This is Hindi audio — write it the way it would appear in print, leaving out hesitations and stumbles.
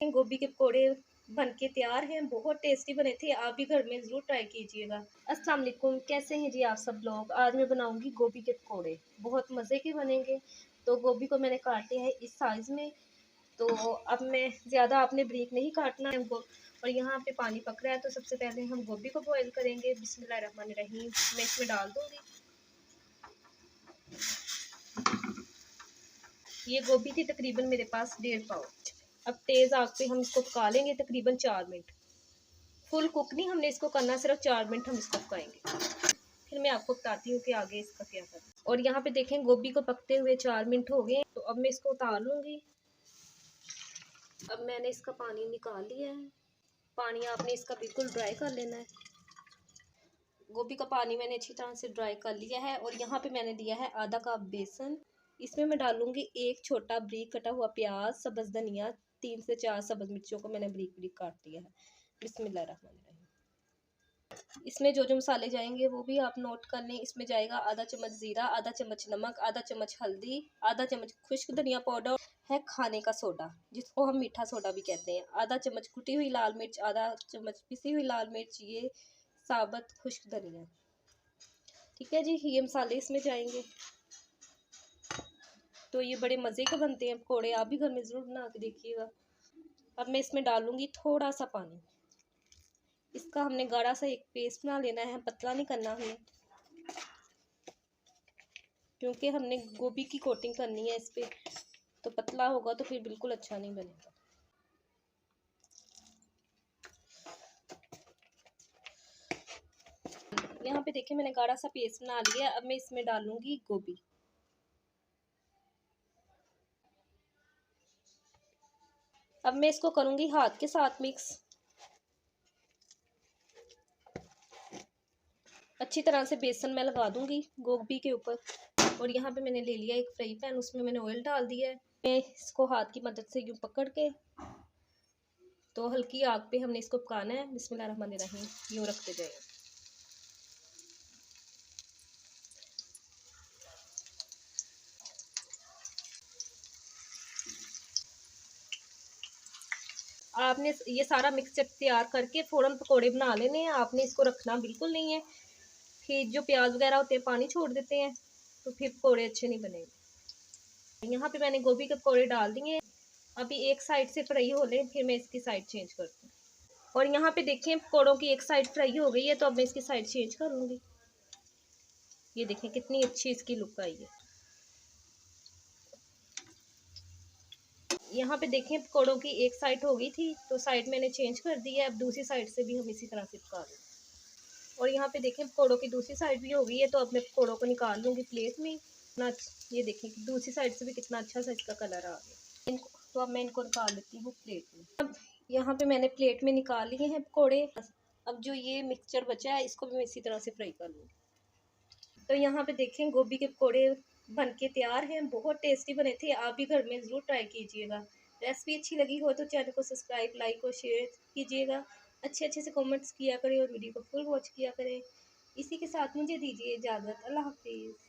गोभी के पकौड़े बन के तैयार हैं। बहुत टेस्टी बने थे, आप भी घर में ज़रूर ट्राई कीजिएगा। अस्सलाम वालेकुम, कैसे हैं जी आप सब लोग। आज मैं बनाऊंगी गोभी के पकौड़े, बहुत मज़े के बनेंगे। तो गोभी को मैंने काट लिया है इस साइज़ में। तो अब मैं ज़्यादा आपने ब्रीक नहीं काटना है हमको। और यहाँ पे पानी पक रहा है, तो सबसे पहले हम गोभी को बॉईल करेंगे। बिस्मिल्लाहिर्रहमानिर्रहीम। मैं इसमें डाल दूँगी। ये गोभी थी तकरीबन मेरे पास 1.5 पाव। अब तेज़ आग पे हम इसको पका लेंगे तकरीबन 4 मिनट। फुल कुक नहीं हमने इसको करना, सिर्फ 4 मिनट हम इसको पकाएंगे। फिर मैं आपको बताती हूँ कि आगे इसका क्या करना। और यहाँ पे देखें गोभी को पकते हुए 4 मिनट हो गए। तो अब मैं इसको उतार लूँगी। अब मैंने इसका पानी निकाल लिया है। पानी आपने इसका बिल्कुल ड्राई कर लेना है। गोभी का पानी मैंने अच्छी तरह से ड्राई कर लिया है। और यहाँ पे मैंने लिया है आधा कप बेसन। इसमें मैं डालूंगी एक छोटा ब्रीक कटा हुआ प्याज, सब्ज़ धनिया, 3 से 4 सब्ज़ मिर्चों को मैंने ब्रीक ब्रीक काट लिया है। बिस्मिल्लाहिर्रहमानिर्रहीम। इसमें जो जो मसाले जाएंगे वो भी आप नोट कर लें। इसमें जाएगा आधा चम्मच ज़ीरा, आधा चम्मच नमक, आधा चम्मच हल्दी, आधा चम्मच खुश्क धनिया पाउडर है, खाने का सोडा जिसको हम मीठा सोडा भी कहते हैं, आधा चम्मच कुटी हुई लाल मिर्च, आधा चम्मच पिसी हुई लाल मिर्च, ये साबुत खुश्क धनिया। ठीक है जी, ये मसाले इसमें जाएंगे। तो ये बड़े मज़े के बनते हैं पकौड़े, आप भी घर में ज़रूर बना के देखिएगा। अब मैं इसमें डालूंगी थोड़ा सा पानी। इसका हमने गाढ़ा सा एक पेस्ट बना लेना है, पतला नहीं करना हमें, क्योंकि हमने गोभी की कोटिंग करनी है इस पर। तो पतला होगा तो फिर बिल्कुल अच्छा नहीं बनेगा। यहाँ पे देखिए मैंने गाढ़ा सा पेस्ट बना लिया। अब मैं इसमें डालूंगी गोभी। अब मैं इसको करूंगी हाथ के साथ मिक्स। अच्छी तरह से बेसन मैं लगा दूंगी गोभी के ऊपर। और यहाँ पे मैंने ले लिया एक फ्राई पैन, उसमें मैंने ऑयल डाल दिया है। मैं इसको हाथ की मदद से यूँ पकड़ के, तो हल्की आग पे हमने इसको पकाना है। बिस्मिल्लाहिर्रहमानिर्रहीम। यूँ रखते जाएगा। आपने ये सारा मिक्सचर तैयार करके फ़ौरन पकोड़े बना लेने हैं। आपने इसको रखना बिल्कुल नहीं है कि जो प्याज वगैरह होते हैं पानी छोड़ देते हैं, तो फिर पकोड़े अच्छे नहीं बनेंगे। यहाँ पे मैंने गोभी के पकोड़े डाल दिए। अभी एक साइड से फ्राई हो लें, फिर मैं इसकी साइड चेंज करती हूँ। और यहाँ पे देखें पकोड़ों की एक साइड फ्राई हो गई है, तो अब मैं इसकी साइड चेंज कर लूँगी। ये देखें कितनी अच्छी इसकी लुक आई है। यहाँ पे देखें पकोड़ों की एक साइड हो गई थी, तो साइड मैंने चेंज कर दी है। अब दूसरी साइड से भी हम इसी तरह से पका लेंगे। और यहाँ पे देखें पकोड़ों की दूसरी साइड भी हो गई है, तो अब मैं पकोड़ों को निकाल लूँगी प्लेट में ना। ये देखें कि दूसरी साइड से भी कितना अच्छा सा इसका कलर आ गया। तो अब मैं इनको निकाल लेती हूँ प्लेट में। अब यहाँ पे मैंने प्लेट में निकाल लिए हैं पकोड़े। अब जो ये मिक्सचर बचा है इसको भी मैं इसी तरह से फ्राई कर लूँगी। तो यहाँ पे देखें गोभी के पकोड़े बन के तैयार हैं। बहुत टेस्टी बने थे, आप भी घर में ज़रूर ट्राई कीजिएगा। रेसिपी अच्छी लगी हो तो चैनल को सब्सक्राइब, लाइक और शेयर कीजिएगा। अच्छे अच्छे से कमेंट्स किया करें और वीडियो को फुल वॉच किया करें। इसी के साथ मुझे दीजिए इजाज़त। अल्लाह हाफिज़।